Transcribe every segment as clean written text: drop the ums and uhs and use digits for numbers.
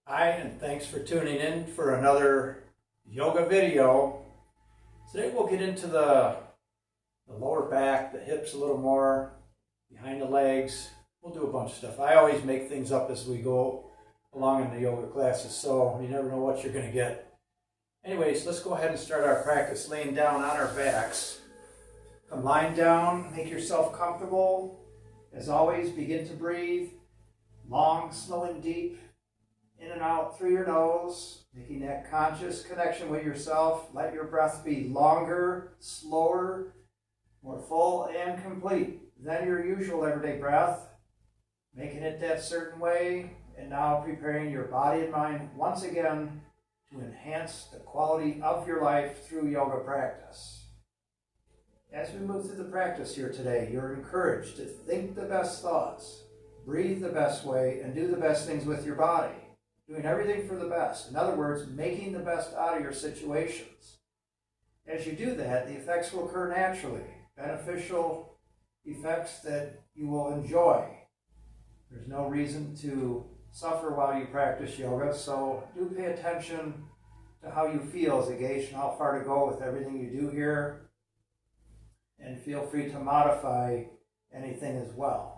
Hi, and thanks for tuning in for another yoga video. Today we'll get into the lower back, the hips a little more, behind the legs. We'll do a bunch of stuff. I always make things up as we go along in the yoga classes, so you never know what you're going to get. Anyways, let's go ahead and start our practice laying down on our backs. Come lying down, make yourself comfortable. As always, begin to breathe long, slow, and deep. In and out through your nose, making that conscious connection with yourself. Let your breath be longer, slower, more full and complete than your usual everyday breath. Making it that certain way, and now preparing your body and mind once again to enhance the quality of your life through yoga practice. As we move through the practice here today, you're encouraged to think the best thoughts, breathe the best way, and do the best things with your body. Doing everything for the best. In other words, making the best out of your situations. As you do that, the effects will occur naturally. Beneficial effects that you will enjoy. There's no reason to suffer while you practice yoga, so do pay attention to how you feel as a gauge and how far to go with everything you do here. And feel free to modify anything as well.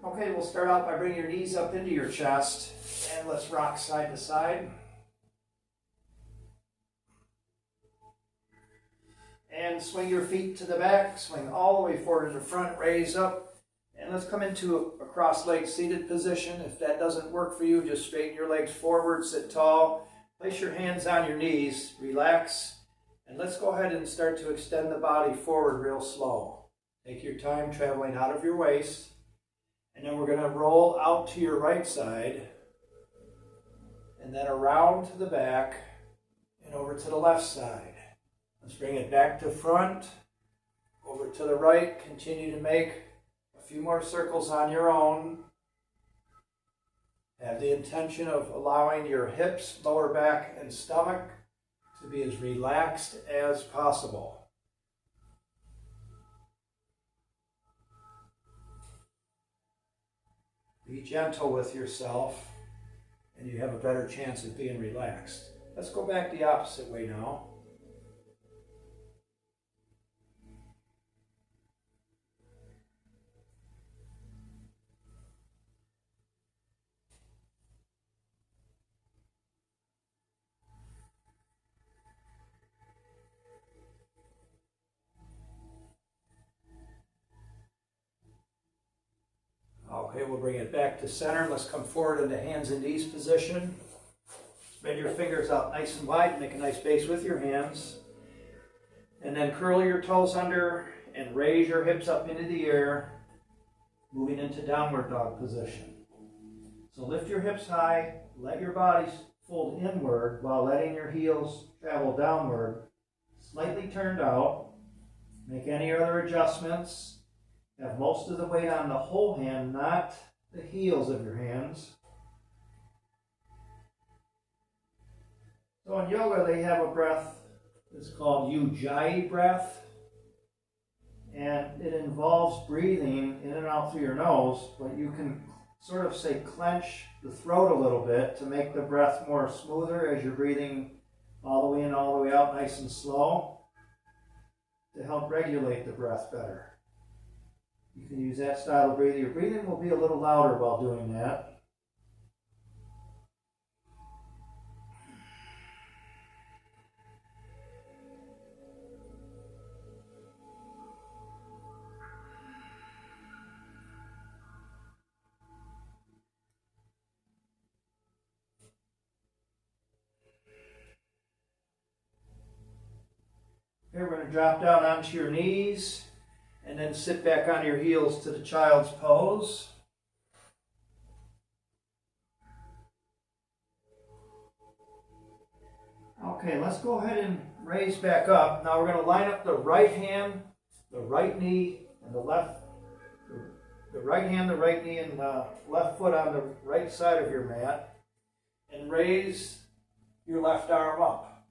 Okay, we'll start out by bringing your knees up into your chest, and let's rock side to side. And swing your feet to the back, swing all the way forward to the front, raise up, and let's come into a cross-legged seated position. If that doesn't work for you, just straighten your legs forward, sit tall, place your hands on your knees, relax, and let's go ahead and start to extend the body forward real slow. Take your time traveling out of your waist. And then we're going to roll out to your right side, and then around to the back, and over to the left side. Let's bring it back to front, over to the right. Continue to make a few more circles on your own. Have the intention of allowing your hips, lower back, and stomach to be as relaxed as possible. Be gentle with yourself, and you have a better chance of being relaxed. Let's go back the opposite way now. Okay, we'll bring it back to center. Let's come forward into hands and knees position. Spread your fingers out nice and wide. Make a nice base with your hands. And then curl your toes under and raise your hips up into the air, moving into downward dog position. So lift your hips high. Let your body fold inward while letting your heels travel downward, slightly turned out. Make any other adjustments. Have most of the weight on the whole hand, not the heels of your hands. So in yoga, they have a breath that's called Ujjayi breath. And it involves breathing in and out through your nose, but you can sort of say clench the throat a little bit to make the breath more smoother as you're breathing all the way in, all the way out, nice and slow, to help regulate the breath better. You can use that style of breathing. Your breathing will be a little louder while doing that. Here we're going to drop down onto your knees. And then sit back on your heels to the child's pose. Okay, let's go ahead and raise back up. Now we're going to line up the right hand, the right knee, and the left. The right hand, the right knee, and the left foot on the right side of your mat. And raise your left arm up.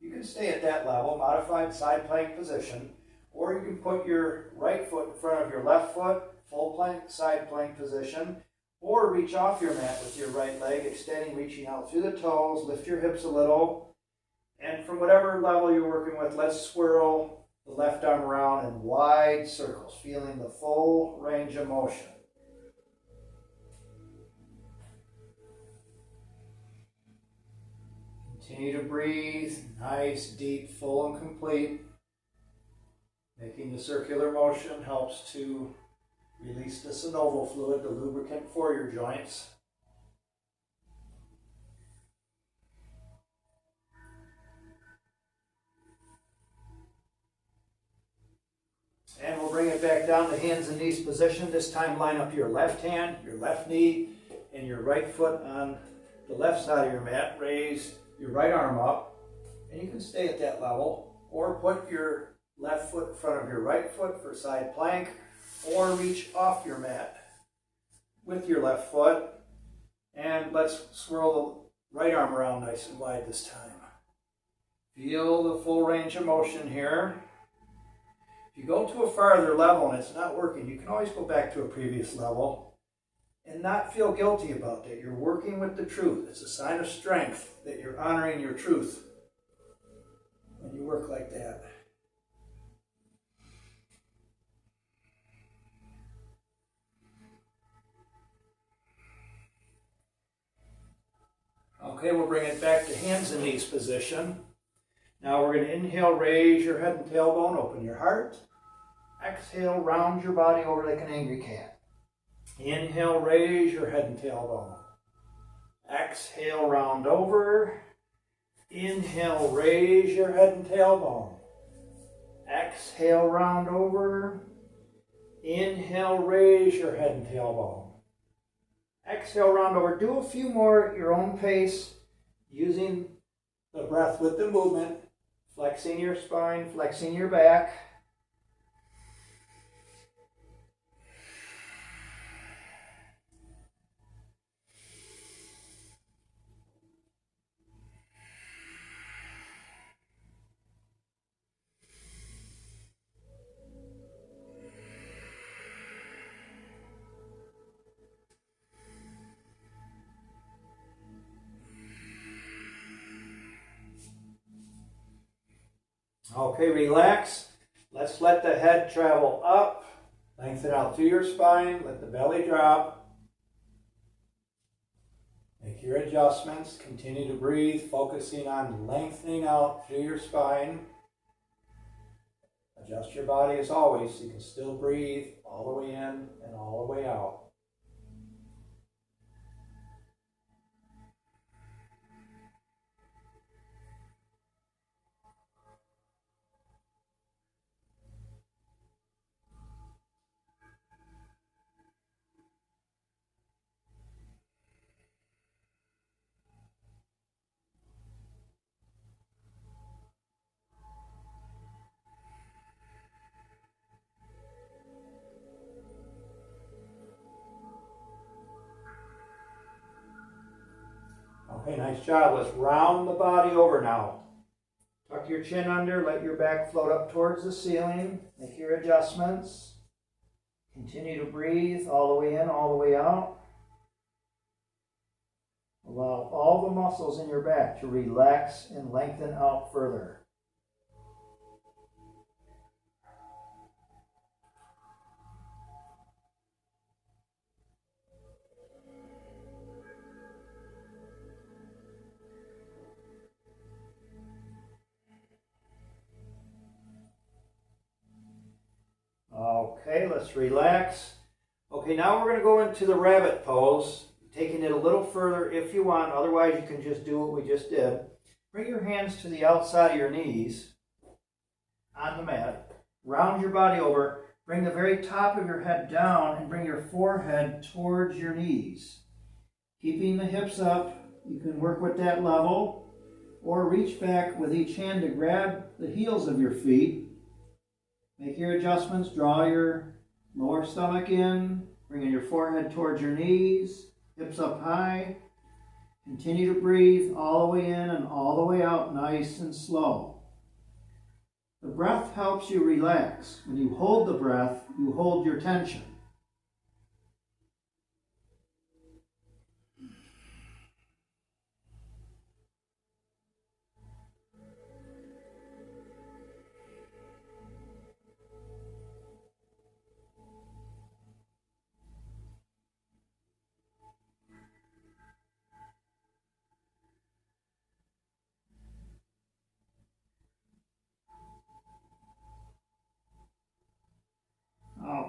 You can stay at that level, modified side plank position. Or you can put your right foot in front of your left foot, full plank, side plank position. or reach off your mat with your right leg, extending, reaching out through the toes, lift your hips a little, and from whatever level you're working with, let's swirl the left arm around in wide circles, feeling the full range of motion. Continue to breathe, nice, deep, full, and complete. Making the circular motion helps to release the synovial fluid, the lubricant for your joints. And we'll bring it back down to hands and knees position. This time line up your left hand, your left knee, and your right foot on the left side of your mat. Raise your right arm up, and you can stay at that level, or put your left foot in front of your right foot for side plank, or reach off your mat with your left foot. And let's swirl the right arm around nice and wide this time. Feel the full range of motion here. If you go to a farther level and it's not working, you can always go back to a previous level and not feel guilty about that. You're working with the truth. It's a sign of strength that you're honoring your truth when you work like that. Okay, we'll bring it back to hands and knees position. Now we're going to inhale, raise your head and tailbone, open your heart. Exhale, round your body over like an angry cat. Inhale, raise your head and tailbone. Exhale, round over. Inhale, raise your head and tailbone. Exhale, round over. Inhale, raise your head and tailbone. Exhale, round over. Do a few more at your own pace, using the breath with the movement, flexing your spine, flexing your back. Okay, relax. Let's let the head travel up. Lengthen out through your spine. Let the belly drop. Make your adjustments. Continue to breathe, focusing on lengthening out through your spine. Adjust your body as always so you can still breathe all the way in and all the way out. Okay, nice job. Let's round the body over now. Tuck your chin under, let your back float up towards the ceiling. Make your adjustments. Continue to breathe all the way in, all the way out. Allow all the muscles in your back to relax and lengthen out further. Okay, let's relax. Okay, now we're going to go into the rabbit pose, taking it a little further if you want. Otherwise, you can just do what we just did. Bring your hands to the outside of your knees on the mat. Round your body over. Bring the very top of your head down and bring your forehead towards your knees. Keeping the hips up, you can work with that level, or reach back with each hand to grab the heels of your feet. Make your adjustments. Draw your lower stomach in, bringing your forehead towards your knees, hips up high. Continue to breathe all the way in and all the way out, nice and slow. The breath helps you relax. When you hold the breath, you hold your tension.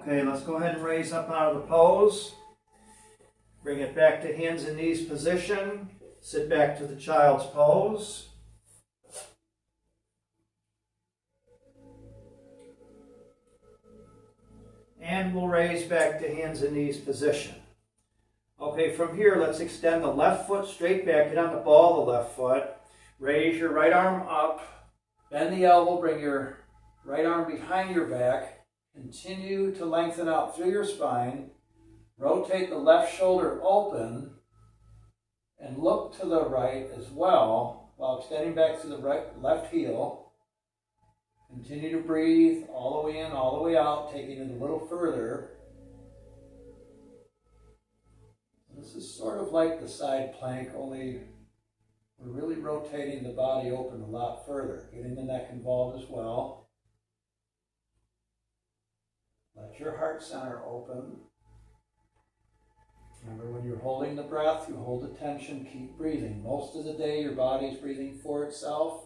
Okay, let's go ahead and raise up out of the pose. Bring it back to hands and knees position. Sit back to the child's pose. And we'll raise back to hands and knees position. Okay, from here, let's extend the left foot straight back. Get on the ball of the left foot. Raise your right arm up. Bend the elbow. Bring your right arm behind your back. Continue to lengthen out through your spine. Rotate the left shoulder open. And look to the right as well while extending back to the left heel. Continue to breathe all the way in, all the way out, taking it a little further. This is sort of like the side plank, only we're really rotating the body open a lot further, getting the neck involved as well. Let your heart center open. Remember, when you're holding the breath, you hold the tension, keep breathing. Most of the day, your body's breathing for itself.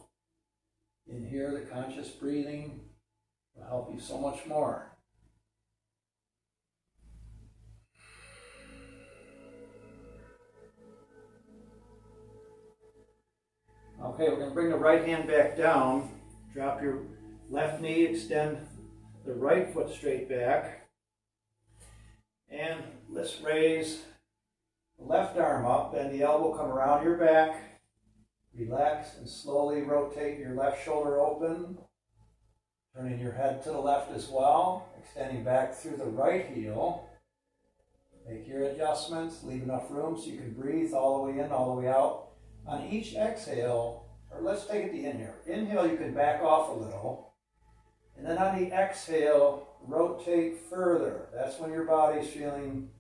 In here, the conscious breathing will help you so much more. Okay, we're going to bring the right hand back down. Drop your left knee, extend the right foot straight back. And let's raise the left arm up, bend the elbow, come around your back. Relax and slowly rotate your left shoulder open, turning your head to the left as well, extending back through the right heel. Make your adjustments, leave enough room so you can breathe all the way in, all the way out. On each exhale, or let's take it the inhale. Inhale, you can back off a little. And then on the exhale, rotate further. That's when your body's feeling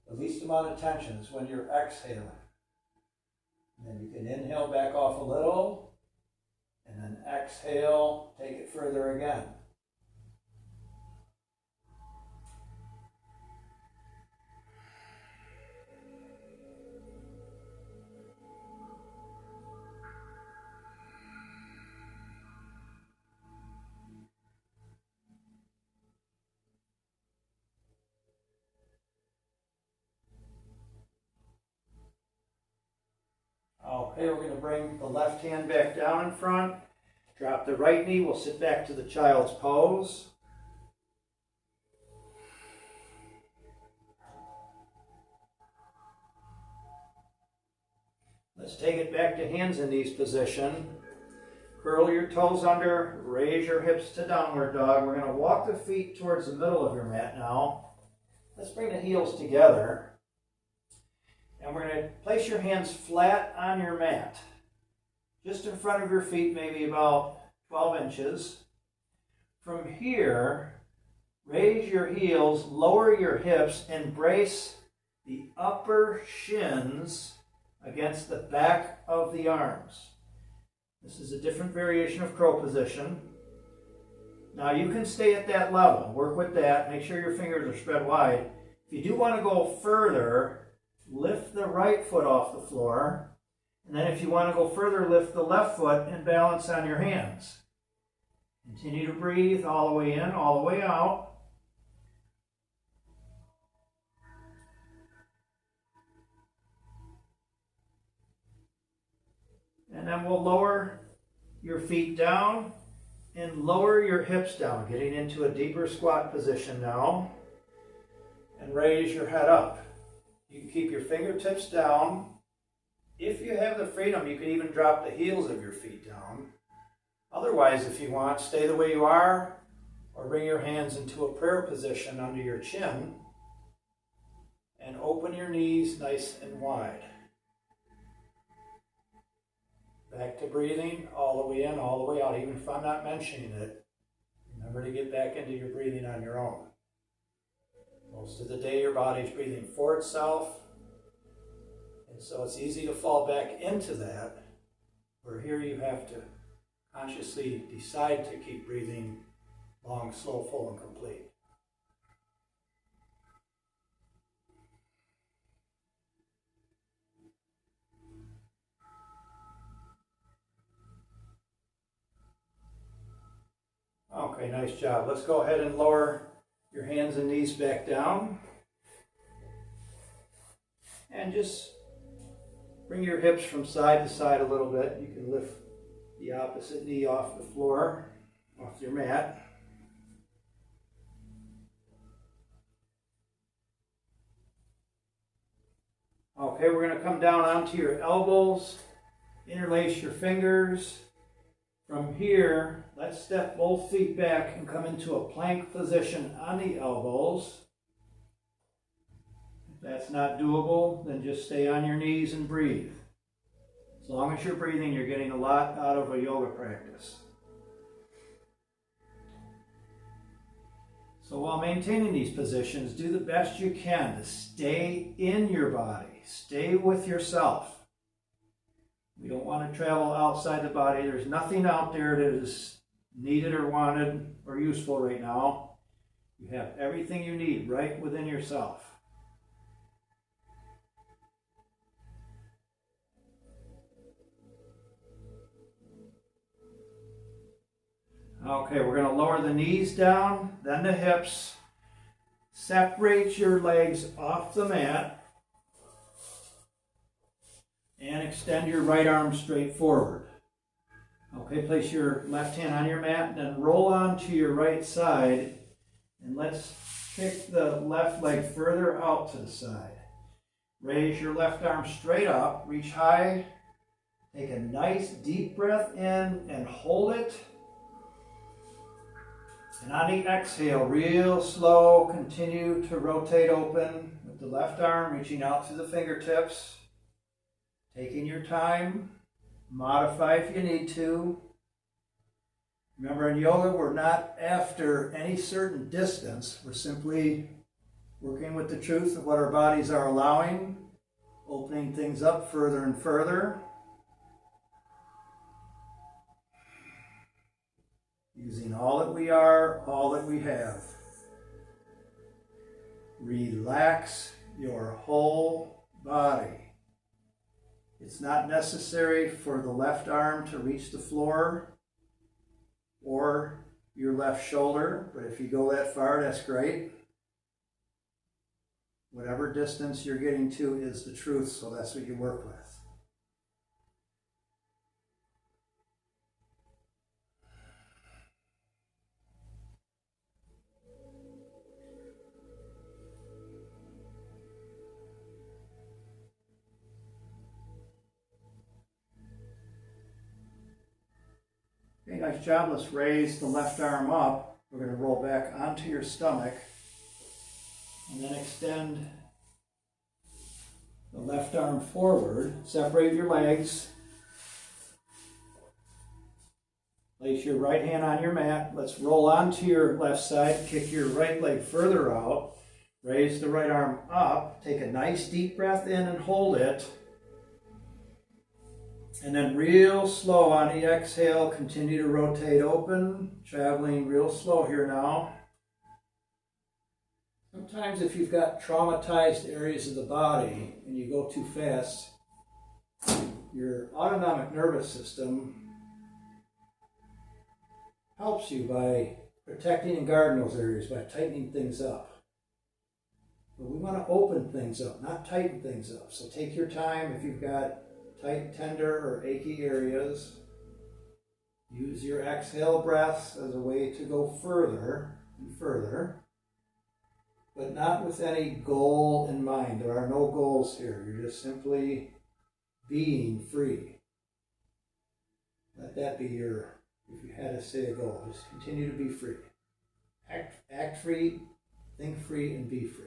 the least amount of tension, is when you're exhaling. And then you can inhale, back off a little, and then exhale, take it further again. Okay, we're going to bring the left hand back down in front. Drop the right knee. We'll sit back to the child's pose. Let's take it back to hands and knees position. Curl your toes under. Raise your hips to downward dog. We're going to walk the feet towards the middle of your mat now. Let's bring the heels together. And we're going to place your hands flat on your mat, just in front of your feet, maybe about 12 inches. From here, raise your heels, lower your hips, and brace the upper shins against the back of the arms. This is a different variation of crow position. Now you can stay at that level, work with that, make sure your fingers are spread wide. If you do want to go further, lift the right foot off the floor, and then if you want to go further, lift the left foot and balance on your hands. Continue to breathe all the way in, all the way out. And then we'll lower your feet down and lower your hips down, getting into a deeper squat position now. And raise your head up. You can keep your fingertips down. If you have the freedom, you can even drop the heels of your feet down. Otherwise, if you want, stay the way you are, or bring your hands into a prayer position under your chin, and open your knees nice and wide. Back to breathing, all the way in, all the way out. Even if I'm not mentioning it, remember to get back into your breathing on your own. Most of the day, your body's breathing for itself, and so it's easy to fall back into that, where here you have to consciously decide to keep breathing long, slow, full, and complete. Okay, nice job. Let's go ahead and lower your hands hands and knees back down. And just bring your hips from side to side a little bit. You can lift the opposite knee off the floor, off your mat. Okay, we're going to come down onto your elbows, interlace your fingers. From here, let's step both feet back and come into a plank position on the elbows. If that's not doable, then just stay on your knees and breathe. As long as you're breathing, you're getting a lot out of a yoga practice. So while maintaining these positions, do the best you can to stay in your body. Stay with yourself. We don't want to travel outside the body. There's nothing out there that is needed or wanted or useful right now. You have everything you need right within yourself. Okay, we're going to lower the knees down, then the hips. Separate your legs off the mat. And extend your right arm straight forward. Okay, place your left hand on your mat, and then roll on to your right side. And let's kick the left leg further out to the side. Raise your left arm straight up, reach high. Take a nice deep breath in and hold it. And on the exhale, real slow, continue to rotate open with the left arm reaching out to the fingertips. Taking your time, modify if you need to. Remember, in yoga, we're not after any certain distance. We're simply working with the truth of what our bodies are allowing, opening things up further and further. Using all that we are, all that we have. Relax your whole body. It's not necessary for the left arm to reach the floor or your left shoulder, but if you go that far, that's great. Whatever distance you're getting to is the truth, so that's what you work with. Okay, nice job. Let's raise the left arm up. We're going to roll back onto your stomach and then extend the left arm forward. Separate your legs. Place your right hand on your mat. Let's roll onto your left side. Kick your right leg further out. Raise the right arm up. Take a nice deep breath in and hold it. And then real slow on the exhale, continue to rotate open, traveling real slow here now. Sometimes if you've got traumatized areas of the body and you go too fast, your autonomic nervous system helps you by protecting and guarding those areas, by tightening things up. But we want to open things up, not tighten things up. So take your time if you've got tight, tender, or achy areas. Use your exhale breaths as a way to go further and further, but not with any goal in mind. There are no goals here. You're just simply being free. Let that be your, if you had to say a goal, just continue to be free. Act free, think free, and be free.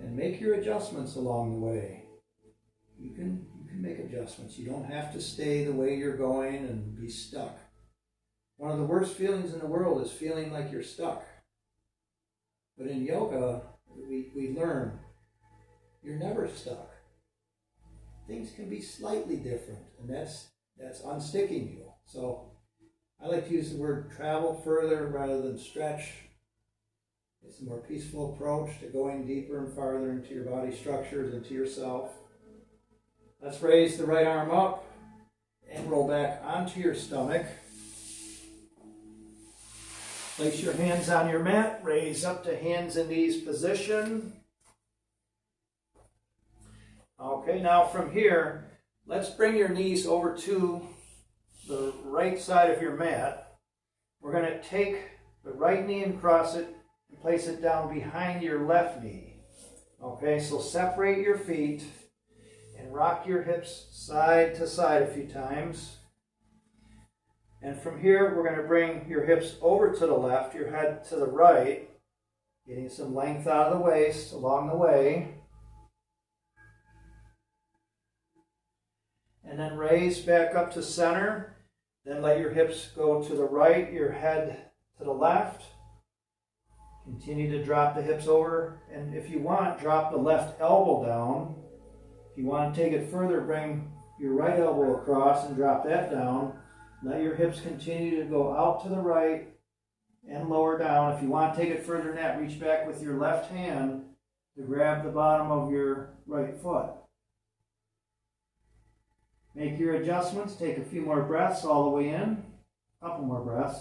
And make your adjustments along the way. You can make adjustments. You don't have to stay the way you're going and be stuck. One of the worst feelings in the world is feeling like you're stuck. But in yoga, we learn you're never stuck. Things can be slightly different, and that's unsticking you. So I like to use the word travel further rather than stretch. It's a more peaceful approach to going deeper and farther into your body structures, into yourself. Let's raise the right arm up and roll back onto your stomach. Place your hands on your mat, raise up to hands and knees position. Okay, now from here, let's bring your knees over to the right side of your mat. We're going to take the right knee and cross it and place it down behind your left knee. Okay, so separate your feet and rock your hips side to side a few times. And from here, we're going to bring your hips over to the left, your head to the right, getting some length out of the waist along the way. And then raise back up to center. Then let your hips go to the right, your head to the left. Continue to drop the hips over. And if you want, drop the left elbow down. If you want to take it further, bring your right elbow across and drop that down. Let your hips continue to go out to the right and lower down. If you want to take it further than that, reach back with your left hand to grab the bottom of your right foot. Make your adjustments. Take a few more breaths all the way in. A couple more breaths.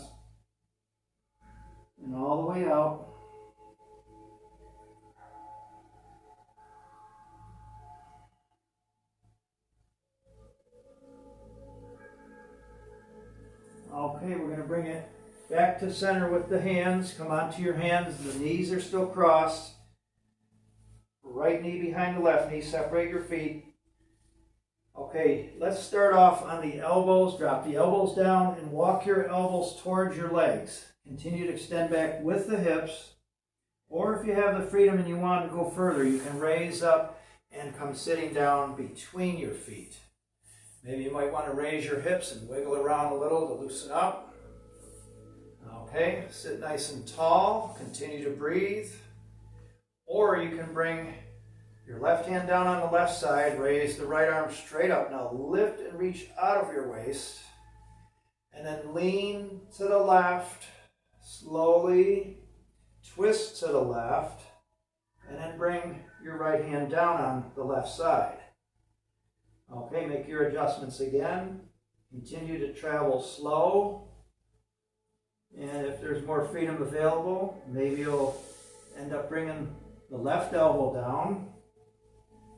And all the way out. Okay, we're going to bring it back to center with the hands. Come onto your hands. The knees are still crossed. Right knee behind the left knee. Separate your feet. Okay, let's start off on the elbows. Drop the elbows down and walk your elbows towards your legs. Continue to extend back with the hips. Or if you have the freedom and you want to go further, you can raise up and come sitting down between your feet. Maybe you might want to raise your hips and wiggle around a little to loosen up. Okay, sit nice and tall. Continue to breathe. Or you can bring your left hand down on the left side. Raise the right arm straight up. Now lift and reach out of your waist. And then lean to the left. Slowly twist to the left. And then bring your right hand down on the left side. Okay, make your adjustments again. Continue to travel slow. And if there's more freedom available, maybe you'll end up bringing the left elbow down,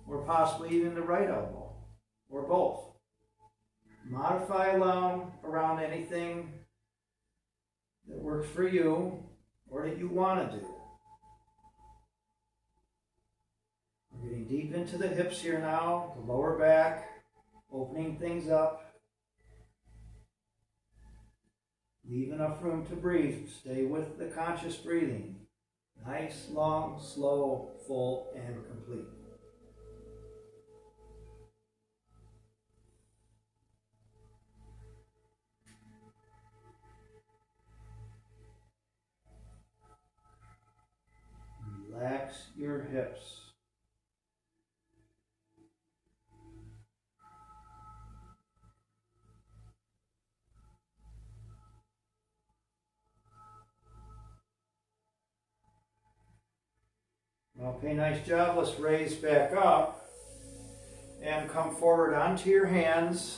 or possibly even the right elbow, or both. Modify around anything that works for you or that you want to do. We're getting deep into the hips here now, the lower back, opening things up. Leave enough room to breathe. Stay with the conscious breathing. Nice, long, slow, full, and complete. Relax your hips. Okay, nice job. Let's raise back up and come forward onto your hands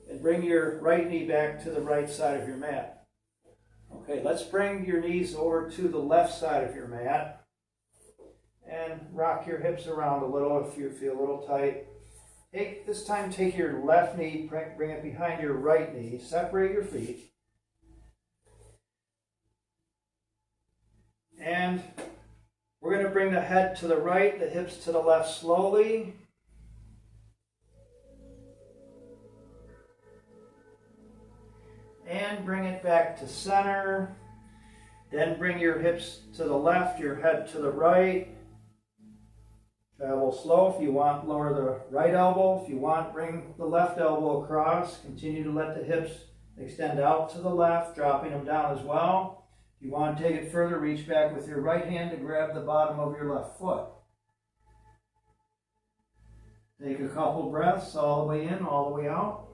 and bring your right knee back to the right side of your mat. Okay, let's bring your knees over to the left side of your mat and rock your hips around a little if you feel a little tight. This time take your left knee, bring it behind your right knee, separate your feet. And we're going to bring the head to the right, the hips to the left slowly. And bring it back to center. Then bring your hips to the left, your head to the right. Travel slow. If you want, lower the right elbow. If you want, bring the left elbow across. Continue to let the hips extend out to the left, dropping them down as well. If you want to take it further, reach back with your right hand to grab the bottom of your left foot. Take a couple breaths all the way in, all the way out.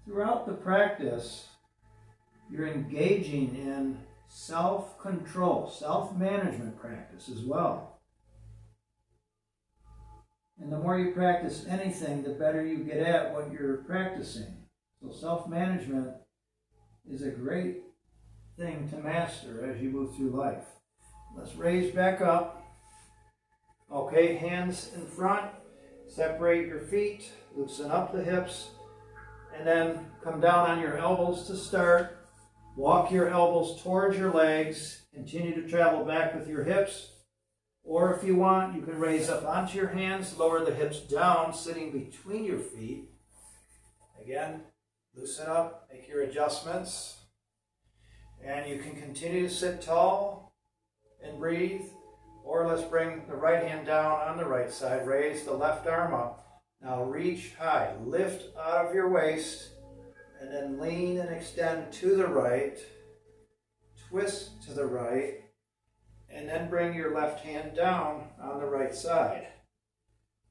Throughout the practice, you're engaging in self-control, self-management practice as well. more you practice anything, the better you get at what you're practicing. So self-management is a great thing to master as you move through life. Let's raise back up. Okay, hands in front. Separate your feet. Loosen up the hips. And then come down on your elbows to start. Walk your elbows towards your legs. Continue to travel back with your hips. Or if you want, you can raise up onto your hands, lower the hips down, sitting between your feet. Again, loosen up, make your adjustments. And you can continue to sit tall and breathe. Or let's bring the right hand down on the right side. Raise the left arm up. Now reach high. Lift out of your waist. And then lean and extend to the right. Twist to the right. And then bring your left hand down on the right side.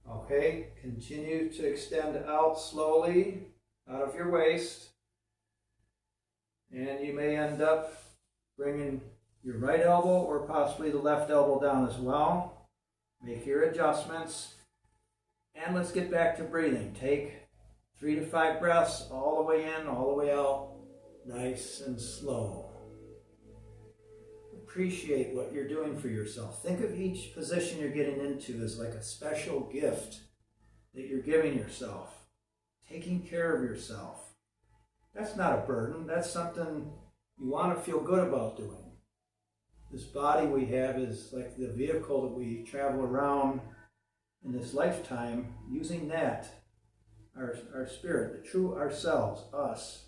Okay, continue to extend out slowly out of your waist. And you may end up bringing your right elbow or possibly the left elbow down as well. Make your adjustments. And let's get back to breathing. Take 3 to 5 breaths all the way in, all the way out. Nice and slow. Appreciate what you're doing for yourself. Think of each position you're getting into as like a special gift that you're giving yourself. Taking care of yourself. That's not a burden. That's something you want to feel good about doing. This body we have is like the vehicle that we travel around in this lifetime, using that, our spirit, the true ourselves, us.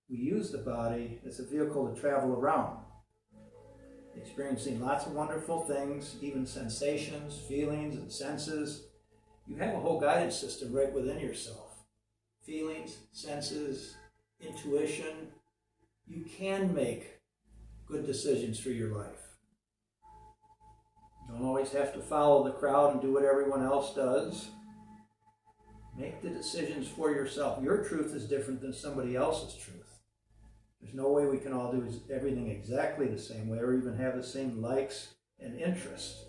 We use the body as a vehicle to travel around, experiencing lots of wonderful things, even sensations, feelings, and senses. You have a whole guidance system right within yourself. Feelings, senses, intuition. You can make good decisions for your life. You don't always have to follow the crowd and do what everyone else does. Make the decisions for yourself. Your truth is different than somebody else's truth. There's no way we can all do everything exactly the same way or even have the same likes and interests.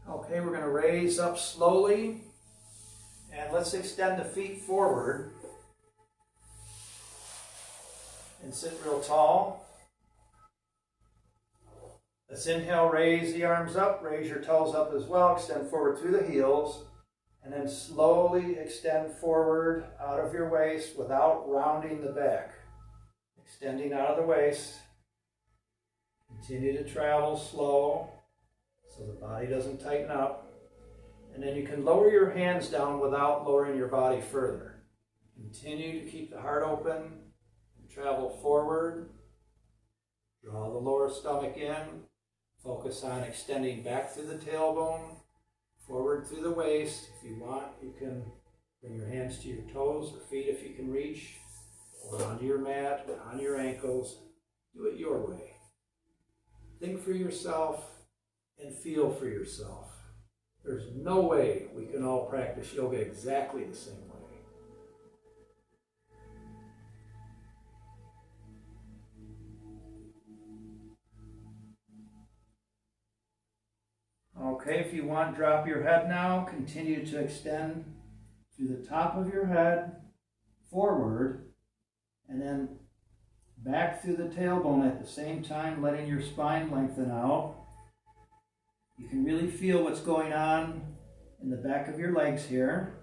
Okay, we're going to raise up slowly. And let's extend the feet forward. And sit real tall. Let's inhale, raise the arms up, raise your toes up as well, extend forward through the heels, and then slowly extend forward out of your waist without rounding the back. Extending out of the waist. Continue to travel slow so the body doesn't tighten up. And then you can lower your hands down without lowering your body further. Continue to keep the heart open. Travel forward, draw the lower stomach in, focus on extending back through the tailbone, forward through the waist. If you want, you can bring your hands to your toes or feet if you can reach, or onto your mat, or on your ankles. Do it your way. Think for yourself and feel for yourself. There's no way we can all practice yoga exactly the same way. Okay, if you want, drop your head now. Continue to extend through the top of your head, forward, and then back through the tailbone at the same time, letting your spine lengthen out. You can really feel what's going on in the back of your legs here.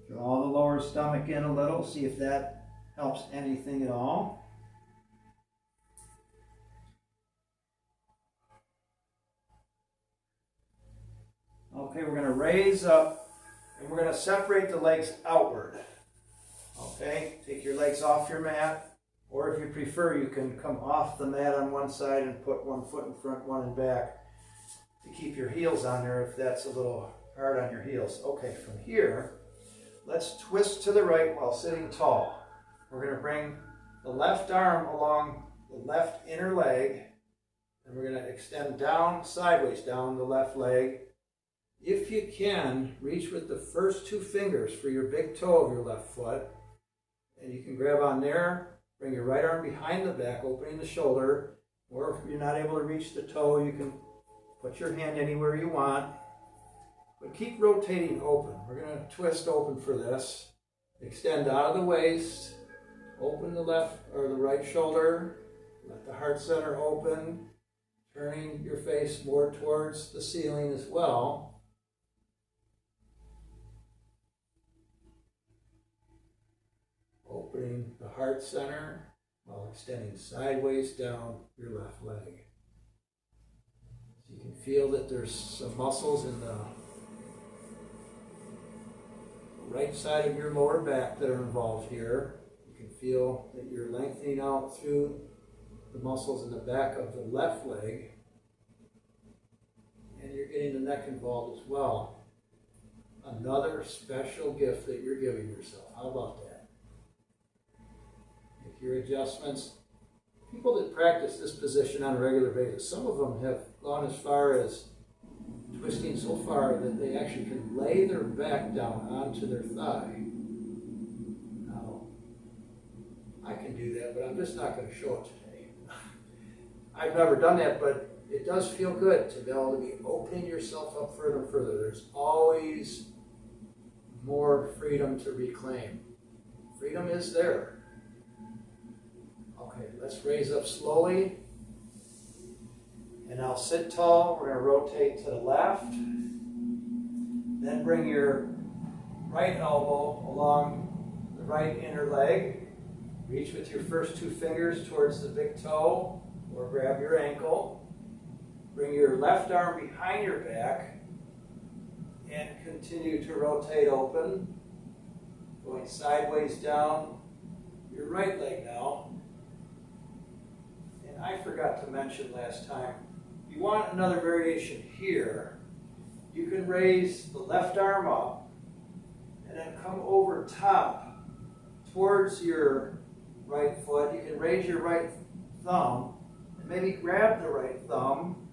Draw the lower stomach in a little, see if that helps anything at all. Okay, we're going to raise up and we're going to separate the legs outward. Okay, take your legs off your mat, or if you prefer, you can come off the mat on one side and put one foot in front, one in back to keep your heels on there if that's a little hard on your heels. Okay, from here, let's twist to the right while sitting tall. We're going to bring the left arm along the left inner leg, and we're going to extend down, sideways down the left leg. If you can, reach with the first 2 fingers for your big toe of your left foot, and you can grab on there, bring your right arm behind the back, opening the shoulder, Or if you're not able to reach the toe, you can put your hand anywhere you want. But keep rotating open. We're going to twist open for this. Extend out of the waist. Open the left or the right shoulder. Let the heart center open. Turning your face more towards the ceiling as well. Opening the heart center while extending sideways down your left leg. So you can feel that there's some muscles in the right side of your lower back that are involved here. You can feel that you're lengthening out through the muscles in the back of the left leg, and you're getting the neck involved as well. Another special gift that you're giving yourself. How about that? Make your adjustments. People that practice this position on a regular basis, some of them have gone as far as twisting so far that they actually can lay their back down onto their thigh. Now, I can do that, but I'm just not going to show it today. I've never done that, but it does feel good to be able to be opening yourself up further and further. There's always more freedom to reclaim. Freedom is there. Okay, let's raise up slowly. And now sit tall. We're going to rotate to the left. Then bring your right elbow along the right inner leg. Reach with your first two fingers towards the big toe or grab your ankle. Bring your left arm behind your back and continue to rotate open. Going sideways down your right leg now. And I forgot to mention last time, if you want another variation here, you can raise the left arm up and then come over top towards your right foot. You can raise your right thumb and maybe grab the right thumb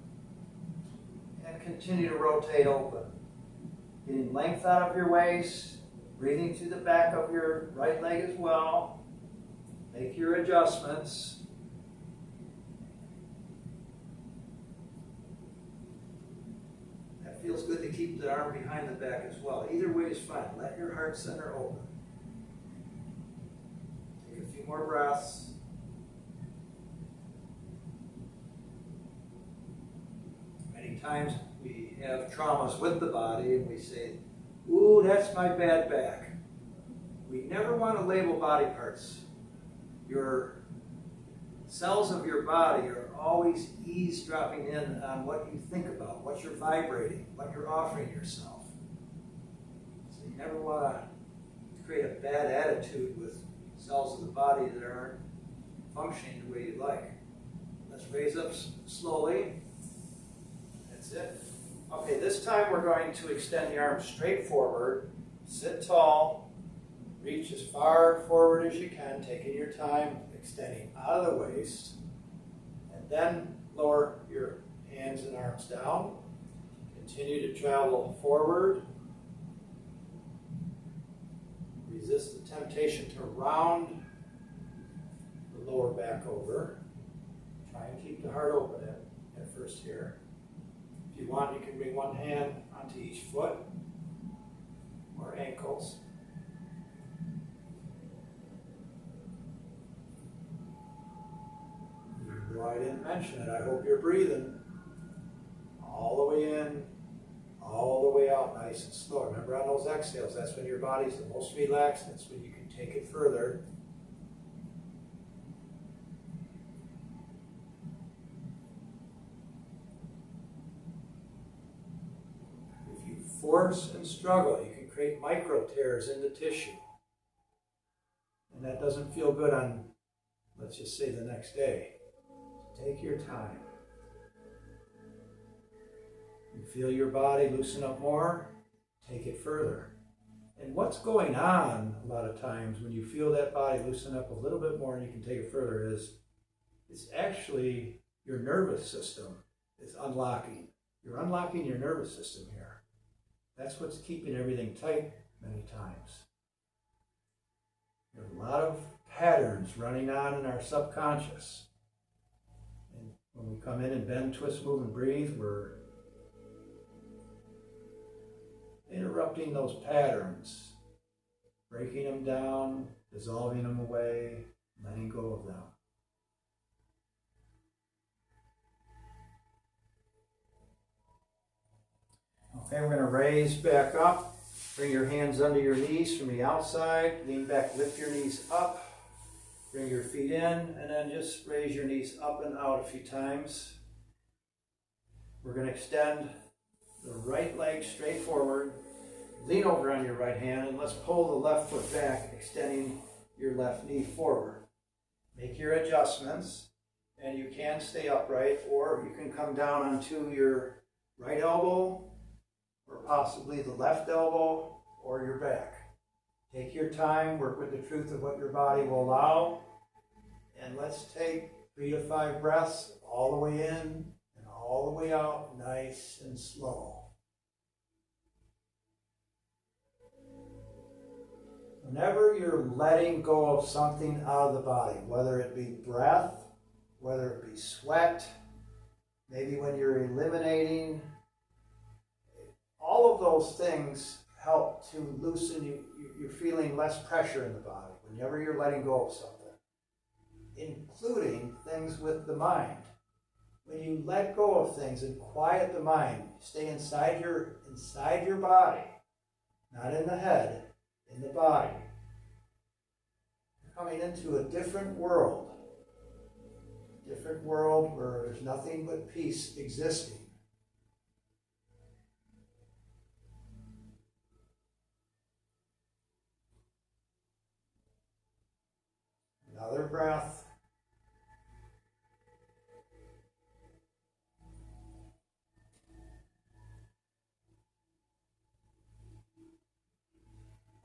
and continue to rotate open. Getting length out of your waist, breathing through the back of your right leg as well. Make your adjustments. That feels good to keep the arm behind the back as well. Either way is fine. Let your heart center open. Take a few more breaths. Many times we have traumas with the body and we say, ooh, that's my bad back. We never want to label body parts. Your cells of your body are always eavesdropping in on what you think about, what you're vibrating, what you're offering yourself. So you never want to create a bad attitude with cells of the body that aren't functioning the way you like. Let's raise up slowly. That's it. Okay, this time we're going to extend the arms straight forward, sit tall, reach as far forward as you can, taking your time, extending out of the waist, and then lower your hands and arms down. Continue to travel forward. Resist the temptation to round the lower back over. Try and keep the heart open at first here. If you want, you can bring one hand onto each foot or ankles. Even though I didn't mention it, I hope you're breathing all the way in, all the way out, nice and slow. Remember on those exhales, that's when your body's the most relaxed. That's when you can take it further. Force and struggle, you can create micro tears in the tissue. And that doesn't feel good on, let's just say, the next day. So take your time. You feel your body loosen up more, take it further. And what's going on a lot of times when you feel that body loosen up a little bit more and you can take it further is it's actually your nervous system is unlocking. You're unlocking your nervous system here. That's what's keeping everything tight many times. There are a lot of patterns running on in our subconscious. And come in and bend, twist, move, and breathe, we're interrupting those patterns, breaking them down, dissolving them away, letting go of them. Okay, we're going to raise back up. Bring your hands under your knees from the outside. Lean back, lift your knees up. Bring your feet in, and then just raise your knees up and out a few times. We're going to extend the right leg straight forward. Lean over on your right hand, and let's pull the left foot back, extending your left knee forward. Make your adjustments, and you can stay upright, or you can come down onto your right elbow, or possibly the left elbow, or your back. Take your time, work with the truth of what your body will allow, and let's take 3 to 5 breaths all the way in and all the way out, nice and slow. Whenever you're letting go of something out of the body, whether it be breath, whether it be sweat, maybe when you're eliminating, all of those things help to loosen you. You're feeling less pressure in the body whenever you're letting go of something, including things with the mind. When you let go of things and quiet the mind, stay inside your body, not in the head, in the body. You're coming into a different world where there's nothing but peace existing. Another breath.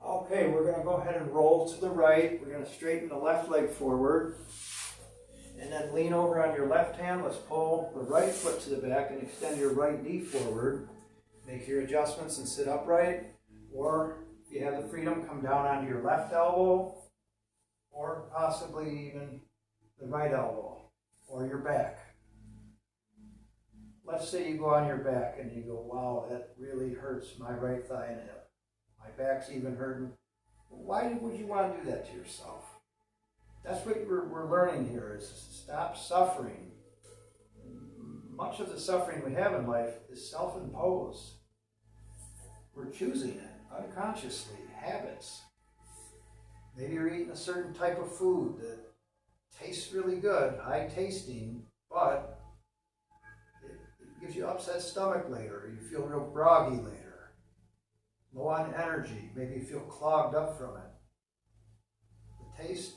Okay, we're going to go ahead and roll to the right. We're going to straighten the left leg forward. And then lean over on your left hand. Let's pull the right foot to the back and extend your right knee forward. Make your adjustments and sit upright. Or if you have the freedom, come down onto your left elbow. Or possibly even the right elbow or your back. Let's say you go on your back and you go, wow, that really hurts my right thigh and hip. My back's even hurting. Why would you want to do that to yourself? That's what we're learning here, is stop suffering. Much of the suffering we have in life is self-imposed. We're choosing it unconsciously, habits. Maybe you're eating a certain type of food that tastes really good, high tasting, but it gives you upset stomach later. You feel real groggy later, low on energy. Maybe you feel clogged up from it. The taste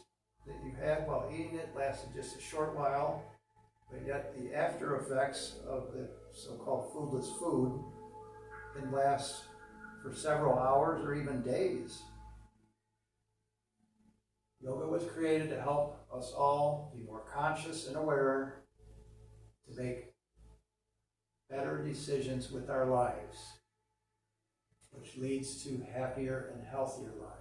that you had while eating it lasted just a short while, but yet the after effects of the so-called foodless food can last for several hours or even days. Yoga was created to help us all be more conscious and aware, to make better decisions with our lives, which leads to happier and healthier lives.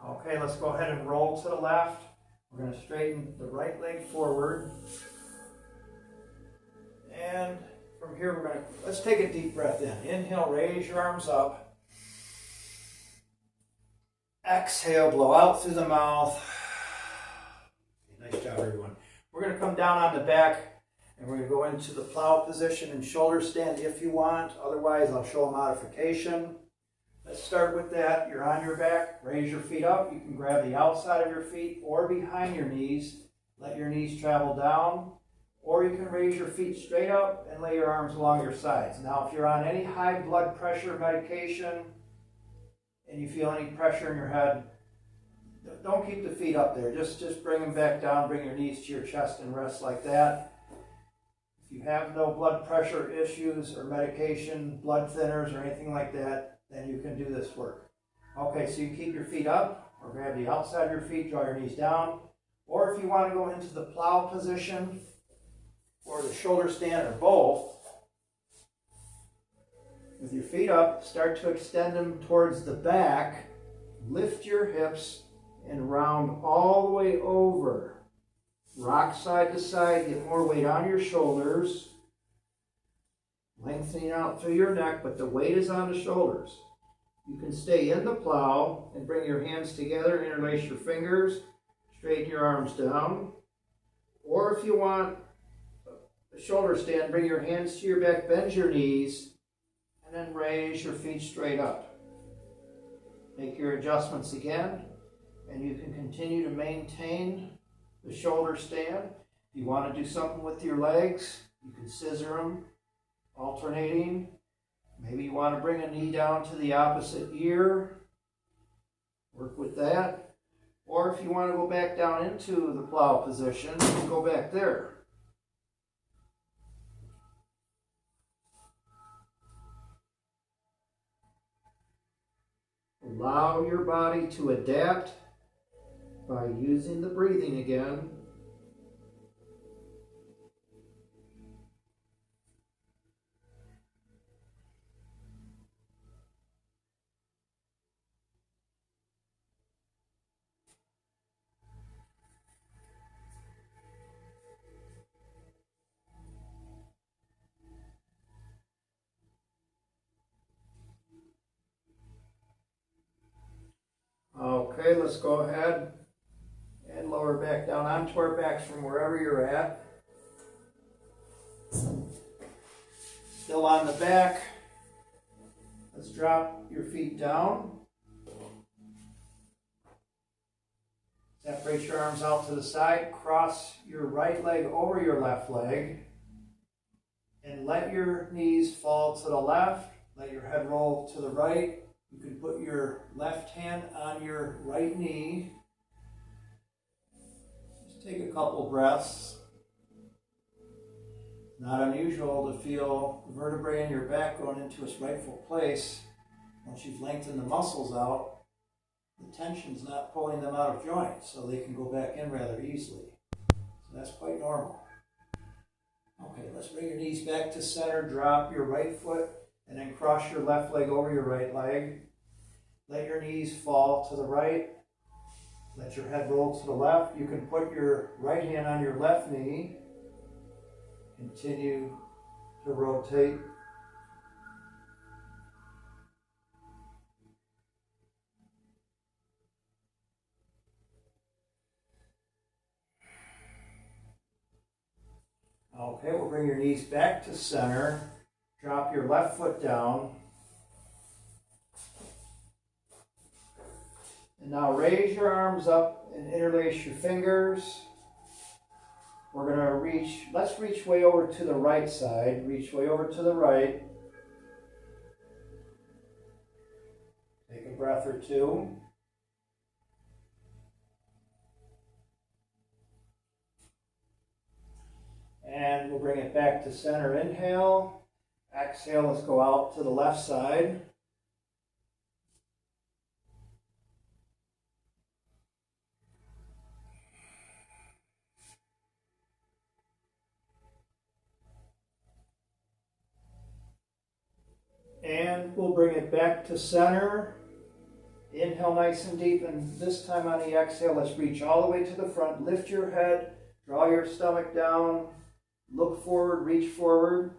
Okay, let's go ahead and roll to the left. We're going to straighten the right leg forward. And from here, let's take a deep breath in. Inhale, raise your arms up. Exhale, blow out through the mouth. Nice job, everyone. We're going to come down on the back, and we're going to go into the plow position and shoulder stand if you want. Otherwise, I'll show a modification. Let's start with that. You're on your back. Raise your feet up. You can grab the outside of your feet or behind your knees. Let your knees travel down. Or you can raise your feet straight up and lay your arms along your sides. Now, if you're on any high blood pressure medication and you feel any pressure in your head, don't keep the feet up there. Just bring them back down. Bring your knees to your chest and rest like that. If you have no blood pressure issues or medication, blood thinners or anything like that, then you can do this work. Okay, so you keep your feet up or grab the outside of your feet, draw your knees down. Or if you want to go into the plow position, or the shoulder stand, or both, with your feet up, start to extend them towards the back. Lift your hips and round all the way over. Rock side to side, get more weight on your shoulders. Lengthening out through your neck, but the weight is on the shoulders. You can stay in the plow and bring your hands together, interlace your fingers, straighten your arms down. Or if you want a shoulder stand, bring your hands to your back, bend your knees, and then raise your feet straight up. Make your adjustments again, and you can continue to maintain the shoulder stand. If you want to do something with your legs, you can scissor them, alternating. Maybe you want to bring a knee down to the opposite ear. Work with that. Or if you want to go back down into the plow position, you can go back there. Allow your body to adapt by using the breathing again. Okay, let's go ahead and lower back down onto our backs from wherever you're at. Still on the back. Let's drop your feet down. Separate your arms out to the side. Cross your right leg over your left leg. And let your knees fall to the left. Let your head roll to the right. You can put your left hand on your right knee. Just take a couple breaths. Not unusual to feel the vertebrae in your back going into its rightful place. Once you've lengthened the muscles out, the tension's not pulling them out of joint, so they can go back in rather easily. So that's quite normal. Okay, let's bring your knees back to center. Drop your right foot and then cross your left leg over your right leg. Let your knees fall to the right. Let your head roll to the left. You can put your right hand on your left knee. Continue to rotate. Okay, we'll bring your knees back to center. Drop your left foot down. And now raise your arms up and interlace your fingers. We're going to let's reach way over to the right side. Reach way over to the right. Take a breath or two. And we'll bring it back to center. Inhale. Exhale, let's go out to the left side. And we'll bring it back to center. Inhale nice and deep, and this time on the exhale, let's reach all the way to the front. Lift your head, draw your stomach down, look forward, reach forward.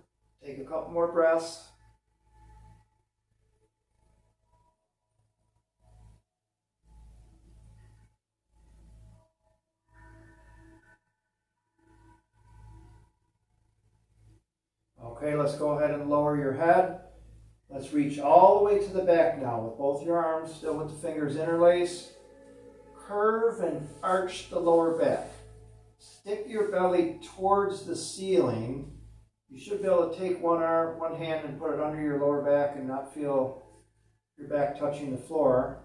Take a couple more breaths. Okay, let's go ahead and lower your head. Let's reach all the way to the back now with both your arms, still with the fingers interlaced. Curve and arch the lower back. Stick your belly towards the ceiling. You should be able to take one hand and put it under your lower back and not feel your back touching the floor.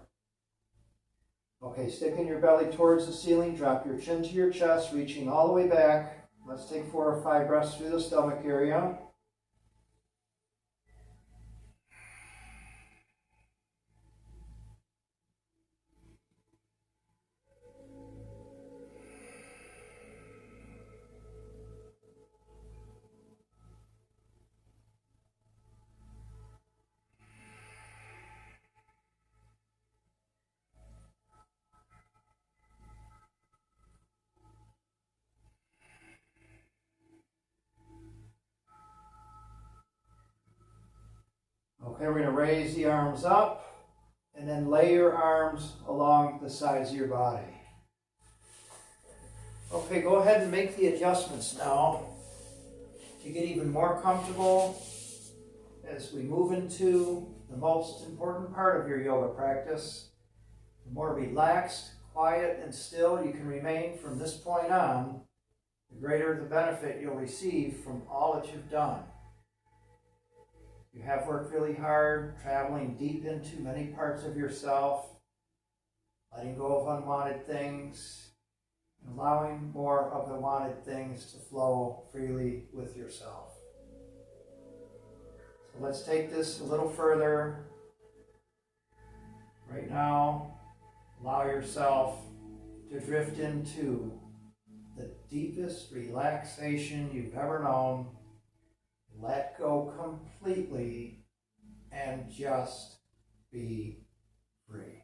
Okay, sticking your belly towards the ceiling, drop your chin to your chest, reaching all the way back. Let's take 4 or 5 breaths through the stomach area. Okay, we're going to raise the arms up and then lay your arms along the sides of your body. Okay, go ahead and make the adjustments now to get even more comfortable as we move into the most important part of your yoga practice. The more relaxed, quiet, and still you can remain from this point on, the greater the benefit you'll receive from all that you've done. You have worked really hard, traveling deep into many parts of yourself, letting go of unwanted things, and allowing more of the wanted things to flow freely with yourself. So let's take this a little further. Right now, allow yourself to drift into the deepest relaxation you've ever known. Let go completely and just be free.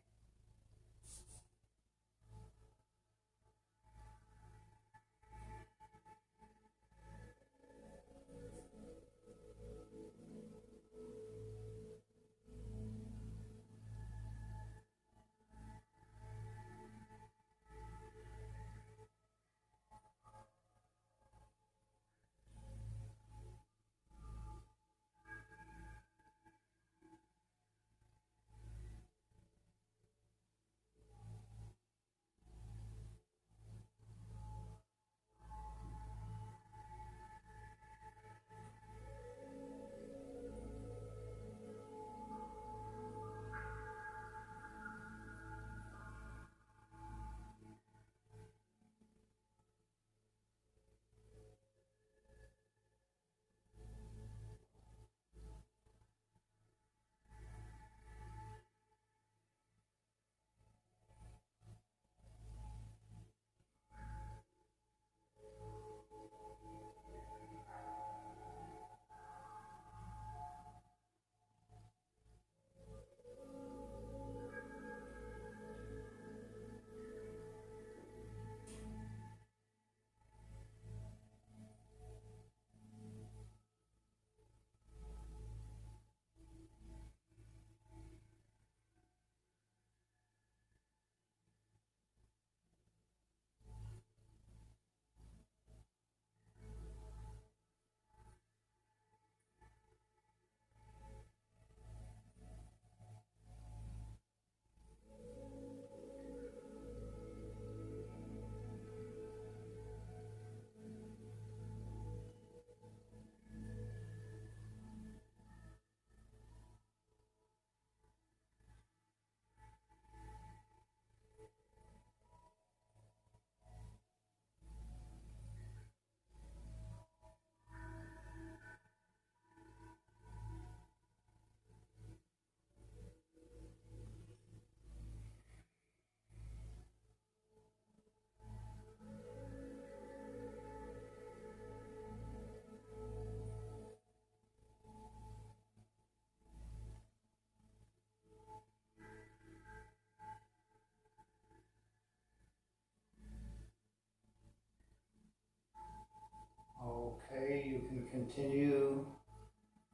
Okay, you can continue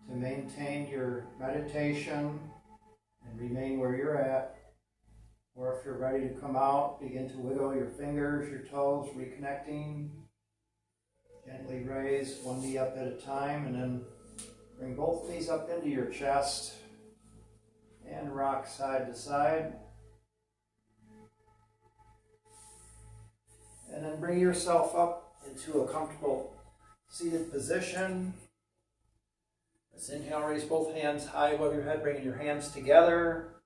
to maintain your meditation and remain where you're at. Or if you're ready to come out, begin to wiggle your fingers, your toes, reconnecting. Gently raise one knee up at a time and then bring both knees up into your chest and rock side to side. And then bring yourself up into a comfortable seated position. Let's inhale, raise both hands high above your head, bringing your hands together.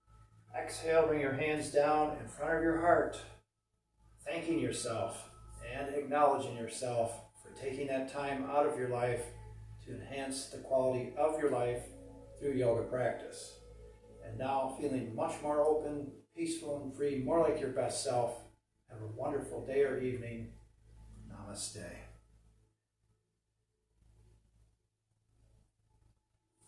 Exhale, bring your hands down in front of your heart, thanking yourself and acknowledging yourself for taking that time out of your life to enhance the quality of your life through yoga practice. And now feeling much more open, peaceful, and free, more like your best self. Have a wonderful day or evening. Namaste.